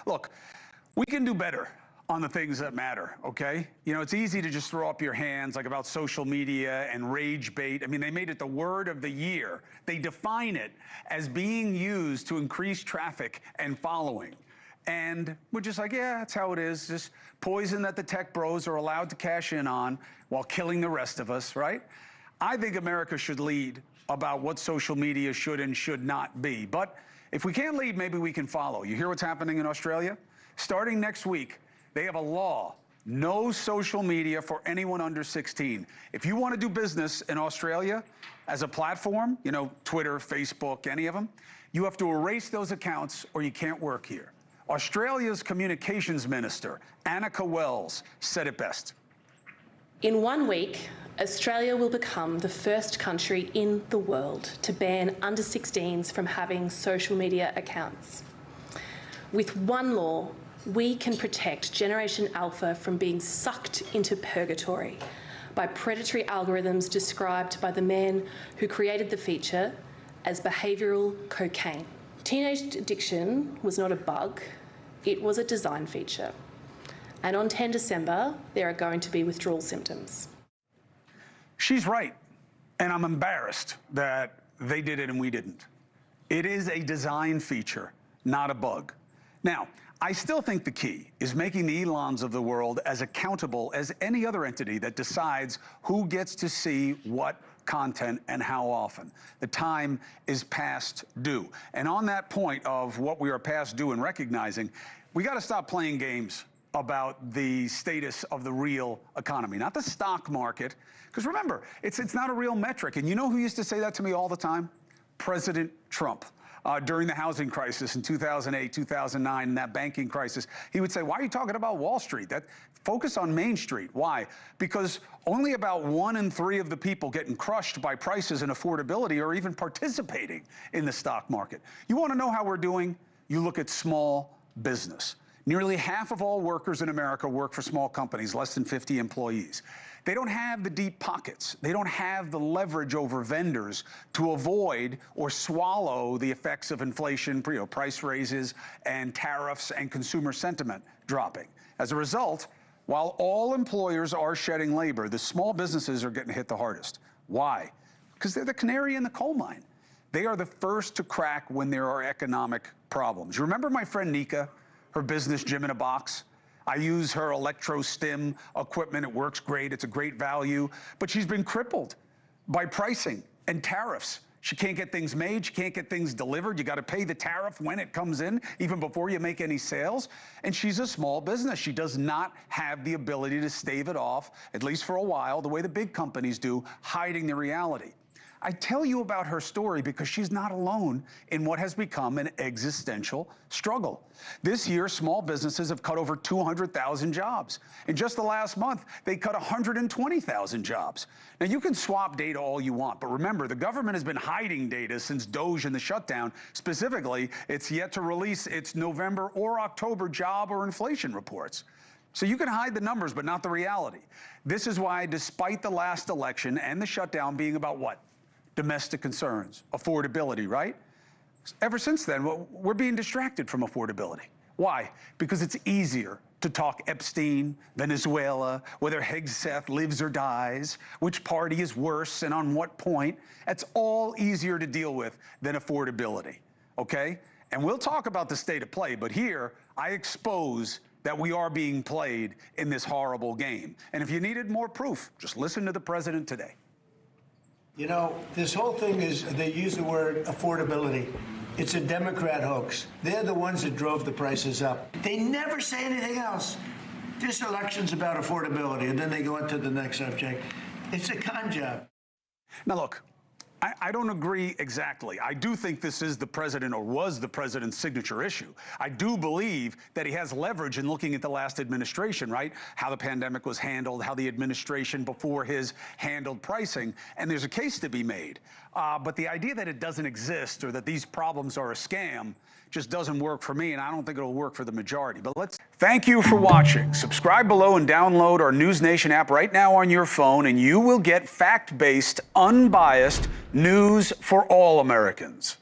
Look, we can do better on the things that matter, okay? You know, it's easy to just throw up your hands like about social media and rage bait. I mean, they made it the word of the year. They define it as being used to increase traffic and following. And we're just like, yeah, that's how it is. Just poison that the tech bros are allowed to cash in on while killing the rest of us, right? I think America should lead about what social media should and should not be. But if we can't lead, maybe we can follow. You hear what's happening in Australia? Starting next week, they have a law, no social media for anyone under 16. If you want to do business in Australia as a platform, you know, Twitter, Facebook, any of them, you have to erase those accounts or you can't work here. Australia's communications minister, Annika Wells, said it best. In 1 week, Australia will become the first country in the world to ban under 16s from having social media accounts. With one law, we can protect Generation Alpha from being sucked into purgatory by predatory algorithms described by the man who created the feature as behavioural cocaine. Teenage addiction was not a bug, it was a design feature. And on 10 December, there are going to be withdrawal symptoms. She's right, and I'm embarrassed that they did it and we didn't. It is a design feature, not a bug. Now, I still think the key is making the Elons of the world as accountable as any other entity that decides who gets to see what content and how often. The time is past due. And on that point of what we are past due and recognizing, we got to stop playing games about the status of the real economy, not the stock market. Because remember, it's not a real metric. And you know who used to say that to me all the time? President Trump. During the housing crisis in 2008, 2009, and that banking crisis, he would say, why are you talking about Wall Street? Focus on Main Street. Why? Because only about 1 in 3 of the people getting crushed by prices and affordability are even participating in the stock market. You want to know how we're doing? You look at small business. Nearly half of all workers in America work for small companies, less than 50 employees. They don't have the deep pockets. They don't have the leverage over vendors to avoid or swallow the effects of inflation, price raises and tariffs and consumer sentiment dropping. As a result, while all employers are shedding labor, the small businesses are getting hit the hardest. Why? Because they're the canary in the coal mine. They are the first to crack when there are economic problems. You remember my friend Nika, her business, Gym in a Box? I use her electro-stim equipment. It works great. It's a great value. But she's been crippled by pricing and tariffs. She can't get things made. She can't get things delivered. You got to pay the tariff when it comes in, even before you make any sales. And she's a small business. She does not have the ability to stave it off, at least for a while, the way the big companies do, hiding the reality. I tell you about her story because she's not alone in what has become an existential struggle. This year, small businesses have cut over 200,000 jobs. In just the last month, they cut 120,000 jobs. Now, you can swap data all you want, but remember, the government has been hiding data since Doge and the shutdown. Specifically, it's yet to release its November or October job or inflation reports. So you can hide the numbers, but not the reality. This is why, despite the last election and the shutdown being about what? Domestic concerns, affordability, right? Ever since then, we're being distracted from affordability. Why? Because it's easier to talk Epstein, Venezuela, whether Hegseth lives or dies, which party is worse and on what point. That's all easier to deal with than affordability, okay? And we'll talk about the state of play, but here I expose that we are being played in this horrible game. And if you needed more proof, just listen to the president today. You know, this whole thing is, they use the word affordability. It's a Democrat hoax. They're the ones that drove the prices up. They never say anything else. This election's about affordability, and then they go into the next subject. It's a con job. Now, look, I don't agree exactly. I do think this is the president, or was the president's signature issue. I do believe that he has leverage in looking at the last administration, right? How the pandemic was handled, how the administration before his handled pricing, and there's a case to be made. But the idea that it doesn't exist or that these problems are a scam just doesn't work for me, and I don't think it'll work for the majority. But thank you for watching. Subscribe below and download our NewsNation app right now on your phone, and you will get fact-based, unbiased news for all Americans.